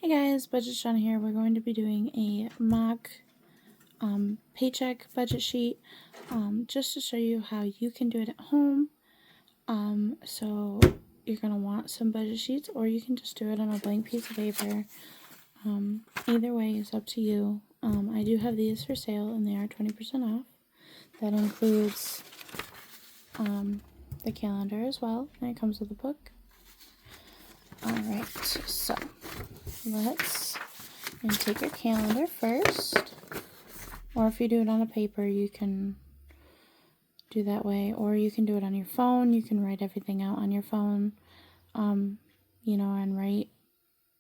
Hey guys, Budget Shawna here. We're going to be doing a mock paycheck budget sheet just to show you how you can do it at home. So you're going to want some budget sheets, or you can just do it on a blank piece of paper. Either way is up to you. I do have these for sale and they are 20% off. That includes the calendar as well, and it comes with a book. Alright, so let's take your calendar first, or if you do it on a paper you can do that way, or you can do it on your phone. You can write everything out on your phone, and write.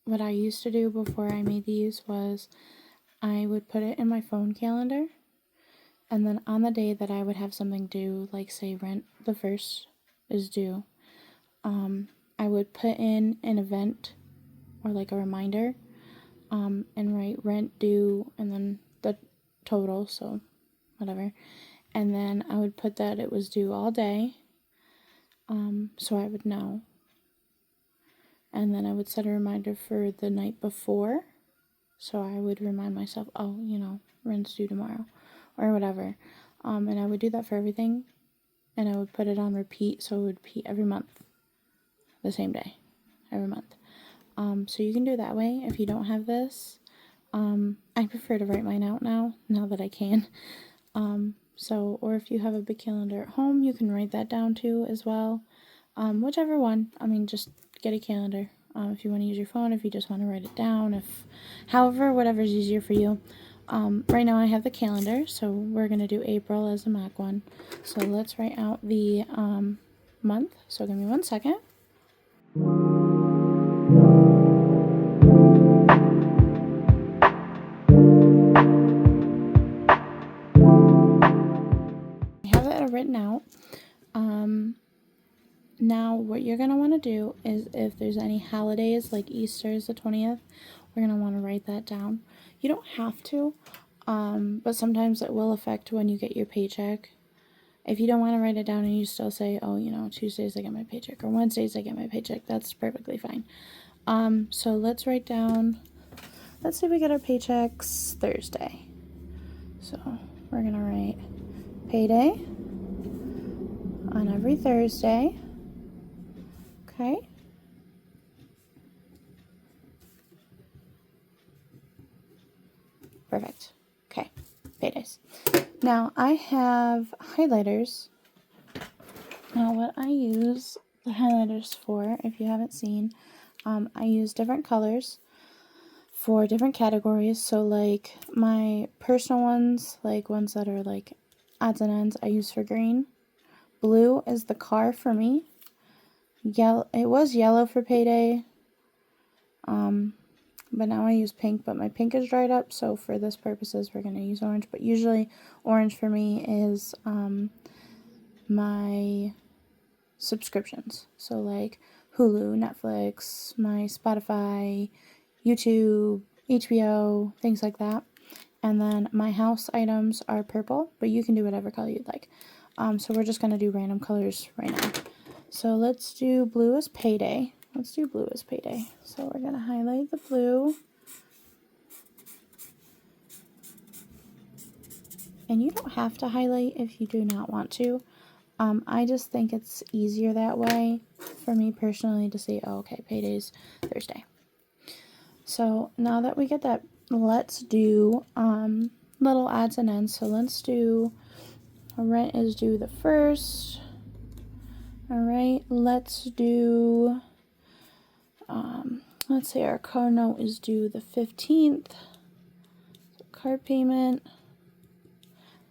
What I used to do before I made these was I would put it in my phone calendar, and then on the day that I would have something due, like say rent the 1st is due, I would put in an event or like a reminder, and write rent due and then the total, so whatever, and then I would put that it was due all day, so I would know, and then I would set a reminder for the night before, so I would remind myself, oh, rent's due tomorrow or whatever, and I would do that for everything, and I would put it on repeat, so it would repeat every month, the same day, every month. So you can do it that way if you don't have this. I prefer to write mine out now that I can. Or if you have a big calendar at home, you can write that down too as well. Whichever one. Just get a calendar. If you want to use your phone, if you just want to write it down, whatever's easier for you. Right now I have the calendar, so we're going to do April as a mock one. So let's write out the month. So give me 1 second. Written out. Now what you're going to want to do is, if there's any holidays, like Easter is the 20th, we're going to want to write that down. You don't have to, but sometimes it will affect when you get your paycheck. If you don't want to write it down and you still say, oh, Tuesdays I get my paycheck, or Wednesdays I get my paycheck, that's perfectly fine. So let's write down, let's say we get our paychecks Thursday. So we're going to write payday on every Thursday. Okay. Perfect. Okay. Paydays. Now I have highlighters. Now what I use the highlighters for, if you haven't seen, I use different colors for different categories. So like my personal ones, like ones that are like odds and ends, I use for green. Blue is the car for me. Yellow, it was yellow for payday, but now I use pink, but my pink is dried up, so for this purposes we're going to use orange. But usually orange for me is my subscriptions, so like Hulu, Netflix, my Spotify, YouTube, HBO, things like that. And then my house items are purple, but you can do whatever color you'd like. So we're just going to do random colors right now. So let's do blue as payday. Let's do blue as payday. So we're going to highlight the blue. And you don't have to highlight if you do not want to. I just think it's easier that way for me personally to say, oh, okay, payday's Thursday. So now that we get that, let's do little odds and ends. So let's do rent is due the 1st. Alright, let's do, let's say our car note is due the 15th. So car payment.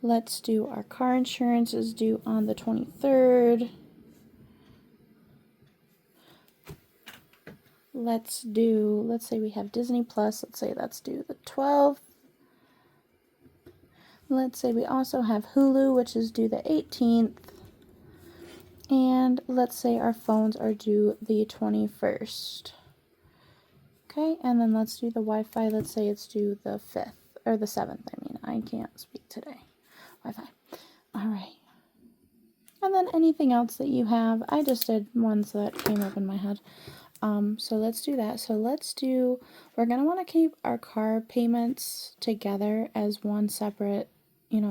Let's do our car insurance is due on the 23rd. Let's say we have Disney Plus. Let's say that's due the 12th. Let's say we also have Hulu, which is due the 18th. And let's say our phones are due the 21st. Okay, and then let's do the Wi-Fi. Let's say it's due the 5th, or the 7th. I can't speak today. Wi-Fi. Alright. And then anything else that you have. I just did ones that came up in my head. So let's do that. We're going to want to keep our car payments together as one separate,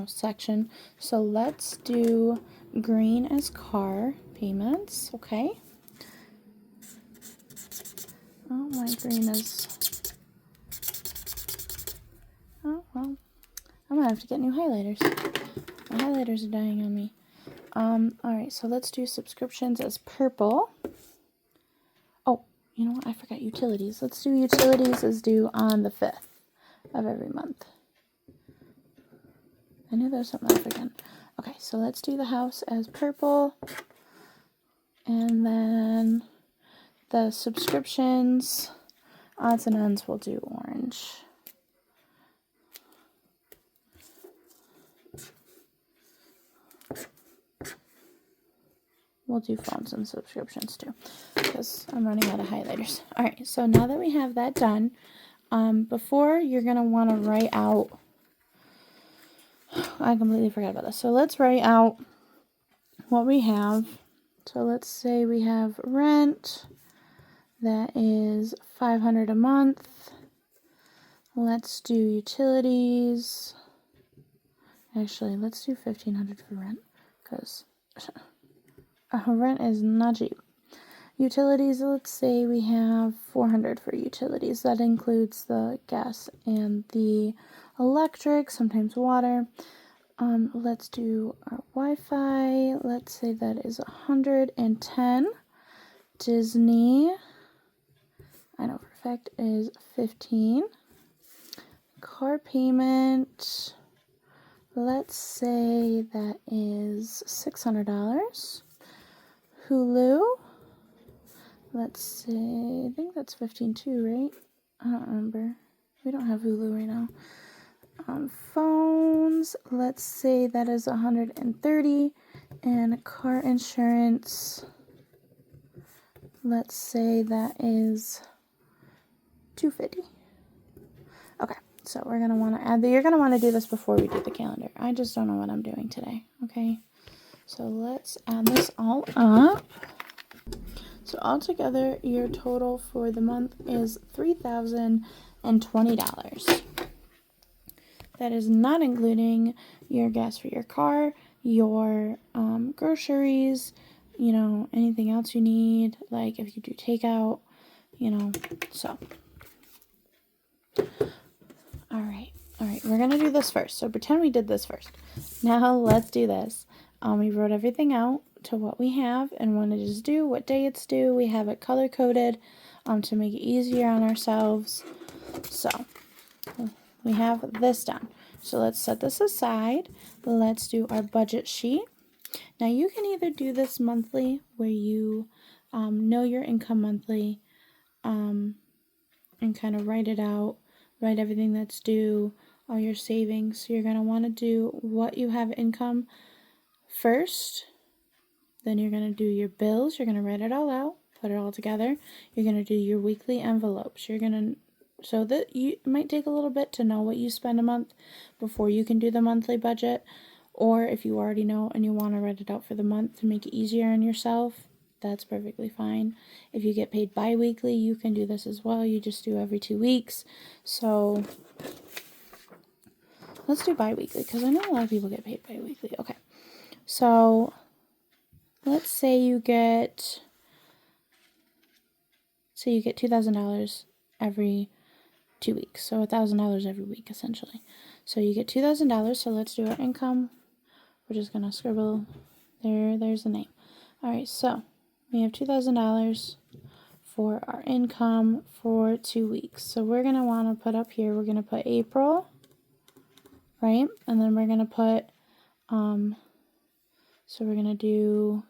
section. So let's do green as car payments, okay? Oh, my green is... Oh, well, I'm going to have to get new highlighters. My highlighters are dying on me. Alright, so let's do subscriptions as purple. Oh, you know what? I forgot utilities. Let's do utilities as due on the 5th of every month. I knew there was something else again. Okay, so let's do the house as purple. And then the subscriptions, odds and ends, we'll do orange. We'll do phones and subscriptions too, because I'm running out of highlighters. Alright, so now that we have that done, before you're going to want to write out, I completely forgot about this. So let's write out what we have. So let's say we have rent, that is $500 a month. Let's do utilities. Actually, let's do $1,500 for rent, because rent is not cheap. Utilities, let's say we have $400 for utilities. That includes the gas and the electric, sometimes water. Let's do our Wi-Fi. Let's say that is $110. Disney, I know for a fact, is $15. Car payment, let's say that is $600. Hulu, let's say, I think that's $15 too, right? I don't remember. We don't have Hulu right now. Phones, let's say that is $130. And car insurance, let's say that is $250. Okay, so we're going to want to add you're going to want to do this before we do the calendar. I just don't know what I'm doing today, okay? So let's add this all up. So altogether, your total for the month is $3,020. That is not including your gas for your car, your groceries, anything else you need, like if you do takeout, so. Alright, we're going to do this first. So pretend we did this first. Now let's do this. We wrote everything out to what we have and when it is due, what day it's due. We have it color-coded to make it easier on ourselves. So we have this done. So let's set this aside. Let's do our budget sheet. Now you can either do this monthly where you know your income monthly and kind of write it out, write everything that's due, all your savings. So you're going to want to do what you have income first. Then you're going to do your bills. You're going to write it all out, put it all together. You're going to do your weekly envelopes. So that it might take a little bit to know what you spend a month before you can do the monthly budget. Or if you already know and you want to write it out for the month to make it easier on yourself, that's perfectly fine. If you get paid bi-weekly, you can do this as well. You just do every 2 weeks. So let's do bi-weekly because I know a lot of people get paid bi-weekly. Okay. So let's say you get $2,000 every 2 weeks. So $1,000 every week essentially. So you get $2,000. So let's do our income. We're just going to scribble there's the name. All right. So we have $2,000 for our income for 2 weeks. So we're going to want to put up here, we're going to put April, right? And then we're going to put, so we're going to do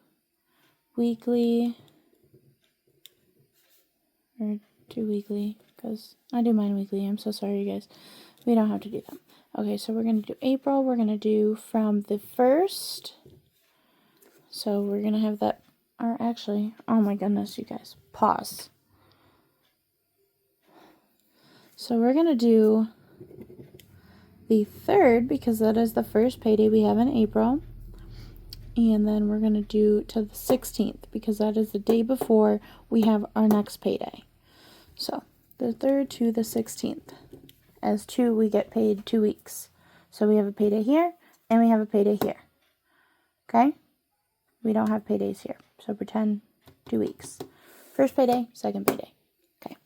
weekly, or do weekly, because I do mine weekly. I'm so sorry, you guys. We don't have to do that. Okay, so we're going to do April. We're going to do from the 1st. So we're going to have that, or actually, oh my goodness, you guys, pause. So we're going to do the 3rd because that is the first payday we have in April. And then we're going to do to the 16th because that is the day before we have our next payday. So the 3rd to the 16th. As 2, we get paid 2 weeks. So we have a payday here and we have a payday here. Okay? We don't have paydays here. So pretend 2 weeks. First payday, second payday. Okay.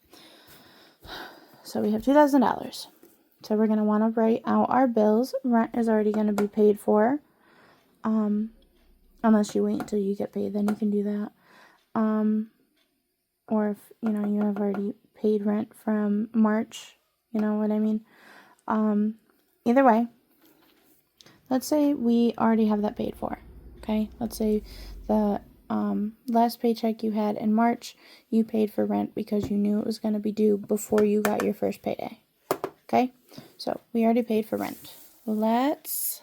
So we have $2,000. So we're going to want to write out our bills. Rent is already going to be paid for. Unless you wait until you get paid, then you can do that. Or if, you have already paid rent from March, you know what I mean? Either way, let's say we already have that paid for, okay? Let's say the last paycheck you had in March, you paid for rent because you knew it was going to be due before you got your first payday, okay? So we already paid for rent. Let's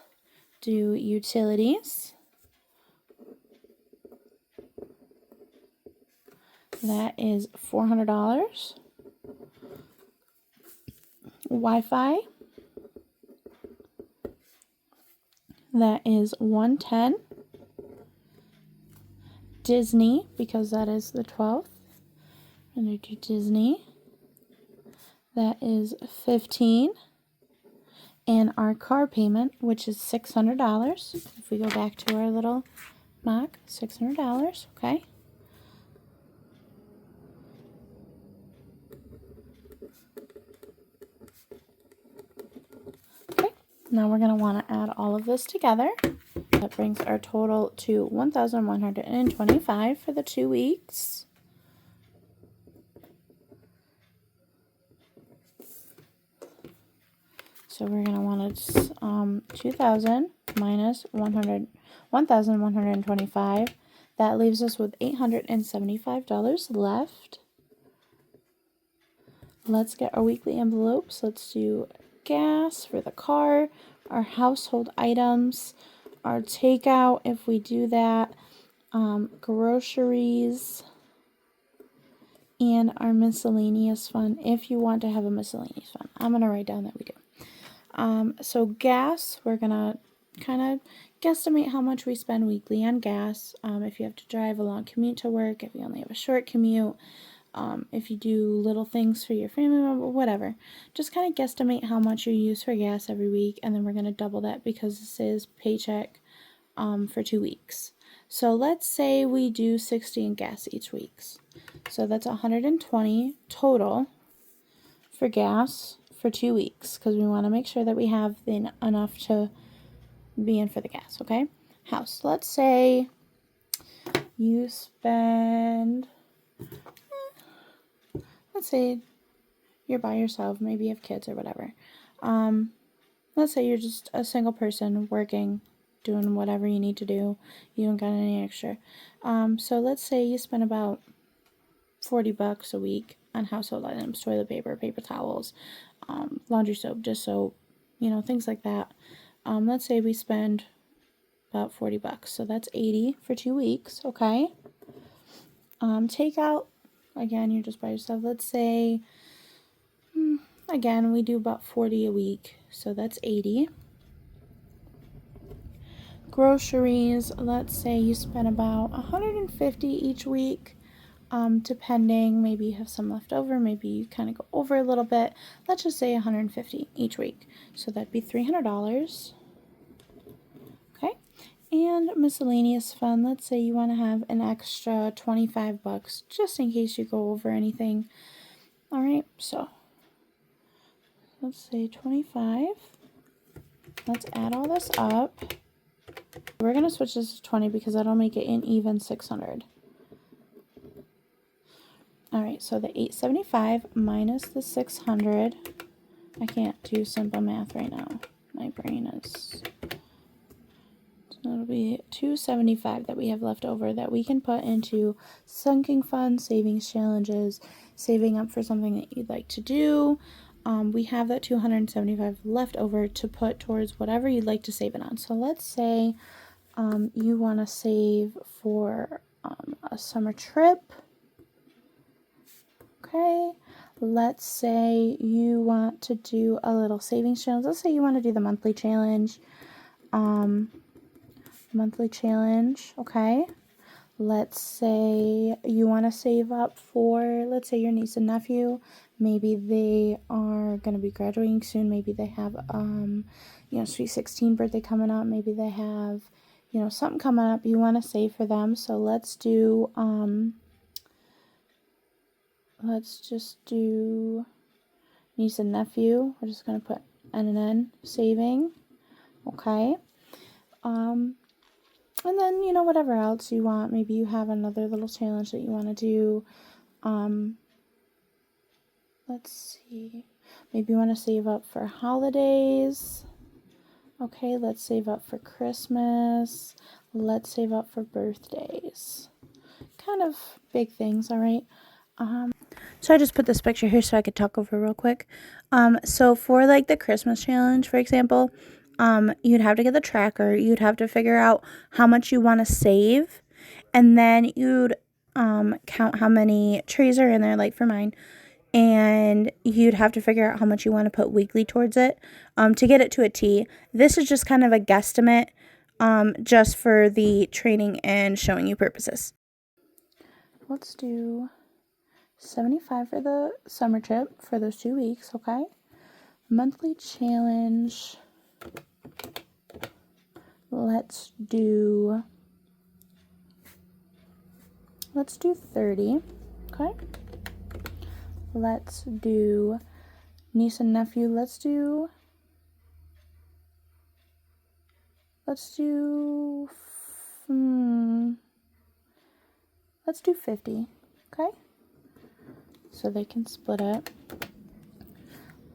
do utilities. That is $400. Wi-Fi. That is $110. Disney, because that is the 12th. I'm going to do Disney. That is $15. And our car payment, which is $600. If we go back to our little mock, $600, okay? Now we're going to want to add all of this together. That brings our total to $1,125 for the 2 weeks. So we're going to want to 2,000 minus 1,125. That leaves us with $875 left. Let's get our weekly envelopes. Let's do gas for the car, our household items, our takeout if we do that, groceries, and our miscellaneous fund if you want to have a miscellaneous fund. I'm going to write down that we do. So gas, we're going to kind of guesstimate how much we spend weekly on gas. If you have to drive a long commute to work, if you only have a short commute, if you do little things for your family member, whatever. Just kind of guesstimate how much you use for gas every week, and then we're going to double that because this is paycheck for 2 weeks. So let's say we do 60 in gas each week. So that's 120 total for gas for 2 weeks because we want to make sure that we have enough to be in for the gas, okay? House. Let's say you spend... Let's say you're by yourself, maybe you have kids or whatever. Let's say you're just a single person working, doing whatever you need to do. You don't got any extra. So let's say you spend about $40 a week on household items, toilet paper, paper towels, laundry soap, dish soap, things like that. Let's say we spend about $40. So that's $80 for 2 weeks, okay? Takeout. Again, you're just by yourself. Let's say, again, we do about 40 a week, so that's 80. Groceries, let's say you spend about 150 each week, depending. Maybe you have some left over, maybe you kind of go over a little bit. Let's just say 150 each week, so that'd be $300. Okay. And miscellaneous fund, let's say you want to have an extra $25 just in case you go over anything. All right, so let's say 25. Let's add all this up. We're going to switch this to 20 because that'll make it an even 600. All right, so the 875 minus the 600. I can't do simple math right now. My brain is... That'll be $275 that we have left over that we can put into sunken funds, savings challenges, saving up for something that you'd like to do. We have that $275 left over to put towards whatever you'd like to save it on. So let's say you want to save for a summer trip. Okay. Let's say you want to do a little savings challenge. Let's say you want to do the monthly challenge. monthly challenge, okay? Let's say you want to save up for, let's say your niece and nephew. Maybe they are going to be graduating soon. Maybe they have, sweet 16 birthday coming up. Maybe they have, something coming up you want to save for them. So let's do, let's just do niece and nephew. We're just going to put N and N, saving, okay? And then, whatever else you want. Maybe you have another little challenge that you want to do. Let's see. Maybe you want to save up for holidays. Okay, let's save up for Christmas. Let's save up for birthdays. Kind of big things, all right? So I just put this picture here so I could talk over real quick. So for like the Christmas challenge, for example, you'd have to get the tracker. You'd have to figure out how much you want to save, and then you'd count how many trees are in there, like for mine, and you'd have to figure out how much you want to put weekly towards it to get it to a T. This is just kind of a guesstimate just for the training and showing you purposes. Let's do 75 for the summer trip for those 2 weeks, okay? Monthly challenge. Let's do 30, okay? Let's do niece and nephew. Let's do 50, okay? So they can split it.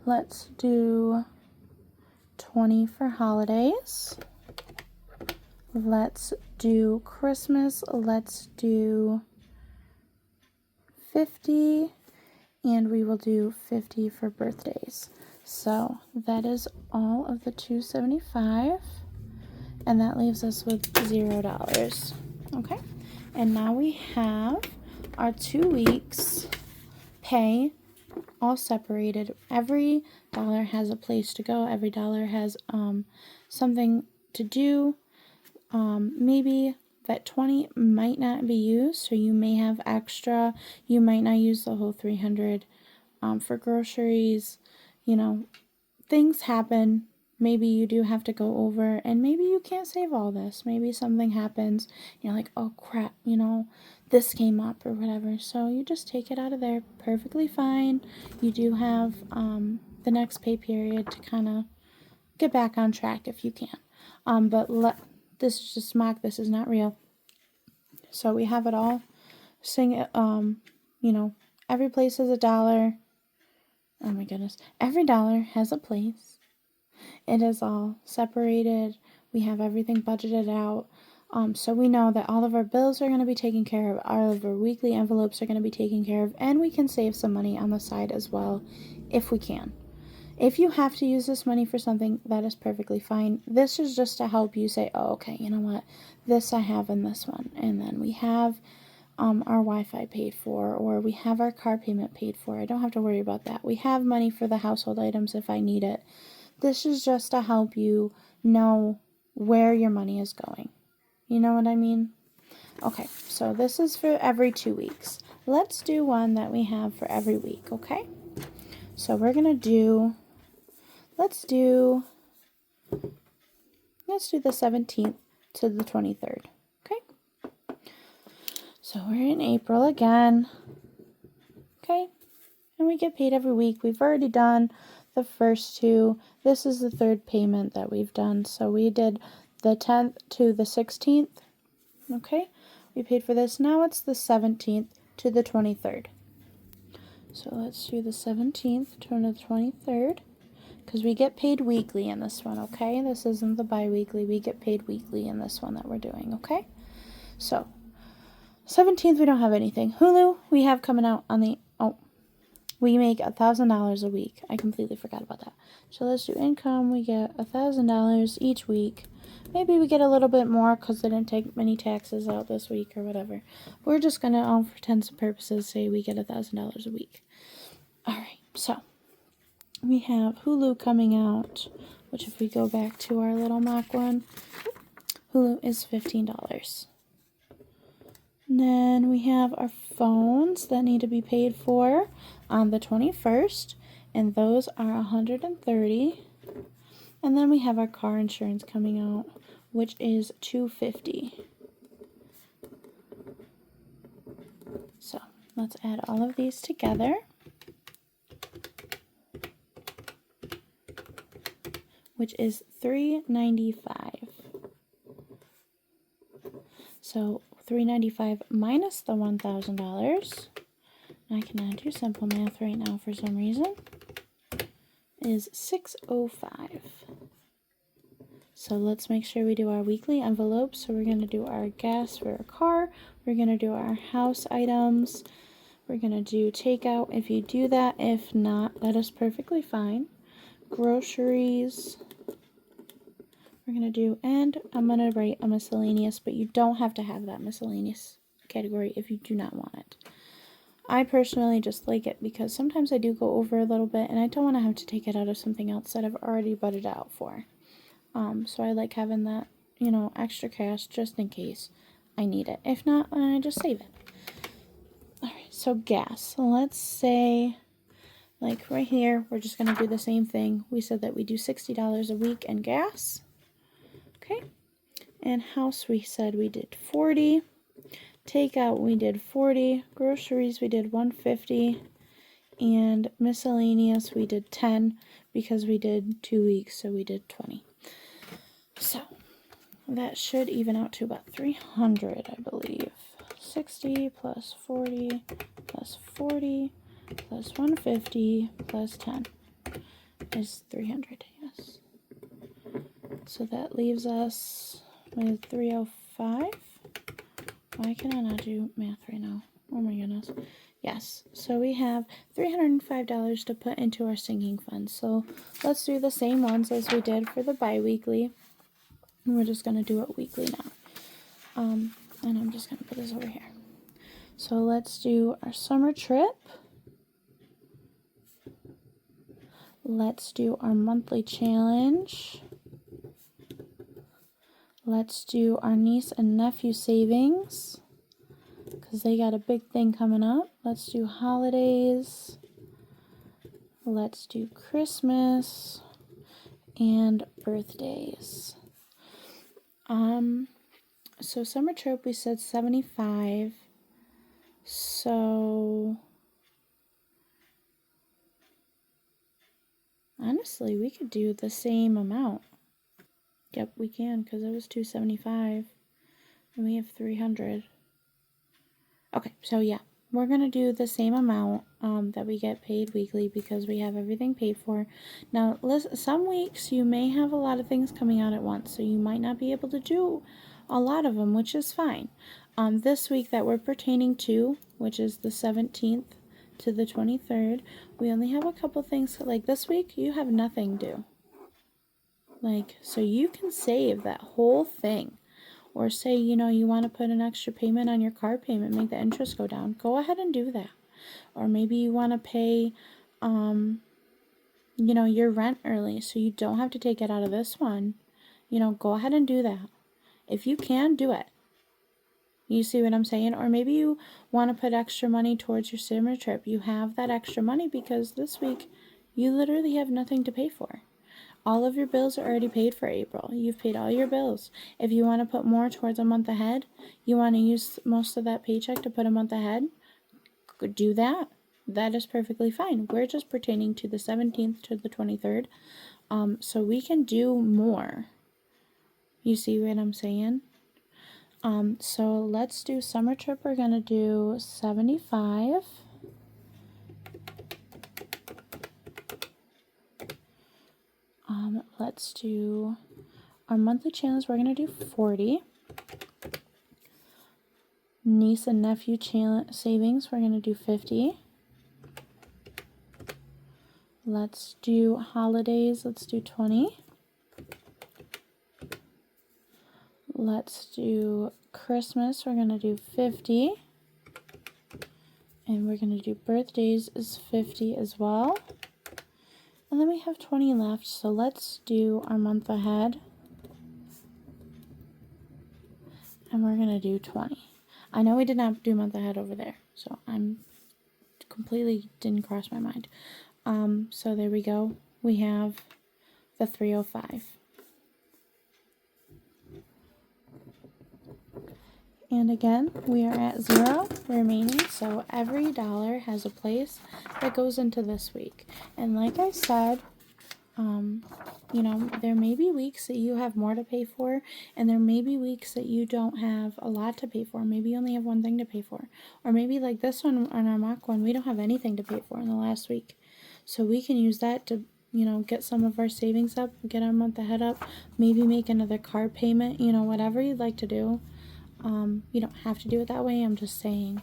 Let's do 20 for holidays. Let's do Christmas. Let's do 50, and we will do 50 for birthdays. So that is all of the $275, and that leaves us with $0. Okay, and now we have our 2 weeks pay all separated. Every dollar has a place to go. Every dollar has something to do. Maybe that 20 might not be used, so you may have extra. You might not use the whole 300 for groceries. Things happen. Maybe you do have to go over, and maybe you can't save all this. Maybe something happens, you're like, oh crap, this came up or whatever. So you just take it out of there, perfectly fine. You do have the next pay period to kind of get back on track if you can. This is just mock, this is not real. So we have it all. Sing it, every place has a dollar. Oh my goodness. Every dollar has a place. It is all separated. We have everything budgeted out. So we know that all of our bills are going to be taken care of. All of our weekly envelopes are going to be taken care of. And we can save some money on the side as well if we can. If you have to use this money for something, that is perfectly fine. This is just to help you say, oh, okay, you know what? This I have in this one. And then we have our Wi-Fi paid for, or we have our car payment paid for. I don't have to worry about that. We have money for the household items if I need it. This is just to help you know where your money is going. You know what I mean? Okay, so this is for every 2 weeks. Let's do one that we have for every week, okay? So we're going to do, let's do the 17th to the 23rd, okay? So we're in April again, okay? And we get paid every week. We've already done the first 2. This is the 3rd payment that we've done. So we did the 10th to the 16th, okay? We paid for this. Now it's the 17th to the 23rd. So let's do the 17th to the 23rd, because we get paid weekly in this one, okay? This isn't the bi-weekly. We get paid weekly in this one that we're doing, okay? So 17th, we don't have anything. Hulu, we have coming out on the, we make $1,000 a week. I completely forgot about that. So let's do income. We get $1,000 each week. Maybe we get a little bit more because they didn't take many taxes out this week or whatever. We're just going to, for intents and purposes, say we get $1,000 a week. All right, so we have Hulu coming out, which if we go back to our little mock one, Hulu is $15. And then we have our phones that need to be paid for on the 21st, and those are $130. And then we have our car insurance coming out, which is $250. So let's add all of these together, which is $395. So $395 minus the $1,000, I cannot do simple math right now for some reason, is $605. So let's make sure we do our weekly envelope. So we're going to do our gas for our car, we're going to do our house items, we're going to do takeout if you do that. If not, that is perfectly fine. Groceries, we're going to do, and I'm going to write a miscellaneous, but you don't have to have that miscellaneous category if you do not want it. I personally just like it because sometimes I do go over a little bit and I don't want to have to take it out of something else that I've already budgeted out for. So I like having that, extra cash just in case I need it. If not, I just save it. Alright, so gas. So let's say, like right here, we're just going to do the same thing. We said that we do $60 a week in gas. Okay. And house, we said we did $40. Takeout, we did $40. Groceries, we did $150. And miscellaneous, we did $10 because we did 2 weeks, so we did $20. So that should even out to about $300, I believe. 60 plus 40 plus 40 plus 150 plus 10 is $300, yes. So that leaves us with $305. Why can I not do math right now? Oh my goodness. Yes, so we have $305 to put into our sinking fund. So let's do the same ones as we did for the bi-weekly. And we're just going to do it weekly now. And I'm just going to put this over here. So let's do our summer trip. Let's do our monthly challenge. Let's do our niece and nephew savings, because they got a big thing coming up. Let's do holidays. Let's do Christmas and birthdays. So summer trip, we said 75. So honestly, we could do the same amount. Yep, we can, because it was $275 and we have $300. Okay, so yeah, we're gonna do the same amount that we get paid weekly because we have everything paid for. Now, listen, some weeks you may have a lot of things coming out at once, so you might not be able to do a lot of them, which is fine. This week that we're pertaining to, which is the 17th to the 23rd, we only have a couple things. Like this week, you have nothing due. So you can save that whole thing. Or say, you want to put an extra payment on your car payment, make the interest go down. Go ahead and do that. Or maybe you want to pay, your rent early so you don't have to take it out of this one. Go ahead and do that. If you can, do it. You see what I'm saying? Or maybe you want to put extra money towards your summer trip. You have that extra money because this week you literally have nothing to pay for. All of your bills are already paid for April. You've paid all your bills. If you want to put more towards a month ahead, you want to use most of that paycheck to put a month ahead, do that. That is perfectly fine. We're just pertaining to the 17th to the 23rd. So we can do more. You see what I'm saying? So let's do summer trip. We're going to do 75. Let's do our monthly challenge. We're going to do 40. Niece and nephew challenge savings. We're going to do 50. Let's do holidays. Let's do 20. Let's do Christmas. We're going to do 50. And we're going to do birthdays is 50 as well. And then we have 20 left, so let's do our month ahead. and we're going to do 20. I know we did not do month ahead over there, so I'm completely didn't cross my mind. So there we go. We have the 305. And again, we are at 0 remaining, so every dollar has a place that goes into this week. And like I said, you know, there may be weeks that you have more to pay for, and there may be weeks that you don't have a lot to pay for. Maybe you only have one thing to pay for. Or maybe like this one on our mock one, we don't have anything to pay for in the last week. So we can use that to, you know, get some of our savings up, get our month ahead up, maybe make another car payment, you know, whatever you'd like to do. You don't have to do it that way, I'm just saying.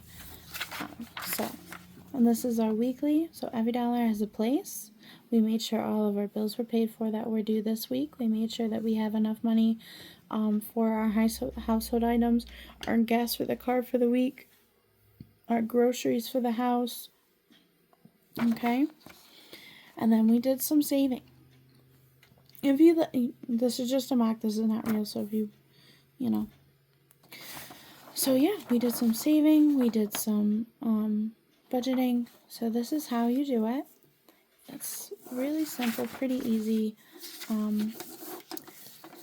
And this is our weekly, so every dollar has a place. We made sure all of our bills were paid for that were due this week. We made sure that we have enough money for our household items, our gas for the car for the week, our groceries for the house. Okay? And then we did some saving. If you, this is just a mock, this is not real, so if you know. So yeah, we did some saving, we did some budgeting. So this is how you do it. It's really simple, pretty easy.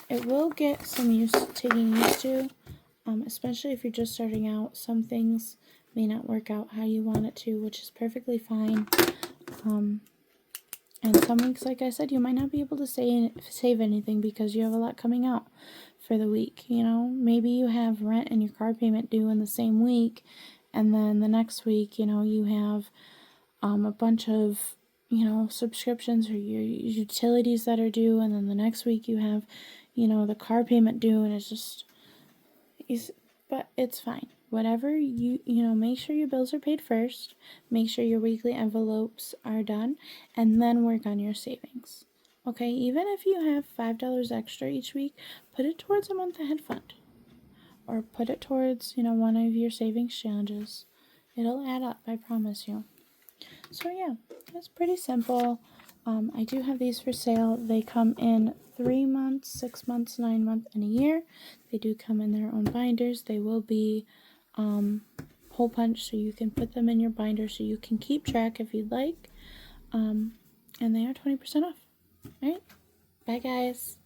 It will get some taking used to, especially if you're just starting out. Some things may not work out how you want it to, which is perfectly fine. And some weeks, like I said, you might not be able to save anything because you have a lot coming out for the week. You know, maybe you have rent and your car payment due in the same week, and then the next week, you know, you have a bunch of, you know, subscriptions or your utilities that are due, and then the next week you have, you know, the car payment due, and it's just, but it's fine. Whatever you know, make sure your bills are paid first, make sure your weekly envelopes are done, and then work on your savings. Okay, even if you have $5 extra each week, put it towards a month ahead fund, or put it towards, you know, one of your savings challenges. It'll add up, I promise you. So yeah, it's pretty simple. I do have these for sale. They come in 3 months, 6 months, 9 months, and a year. They do come in their own binders. They will be hole punch, so you can put them in your binder so you can keep track if you'd like. And they are 20% off. Alright, bye guys.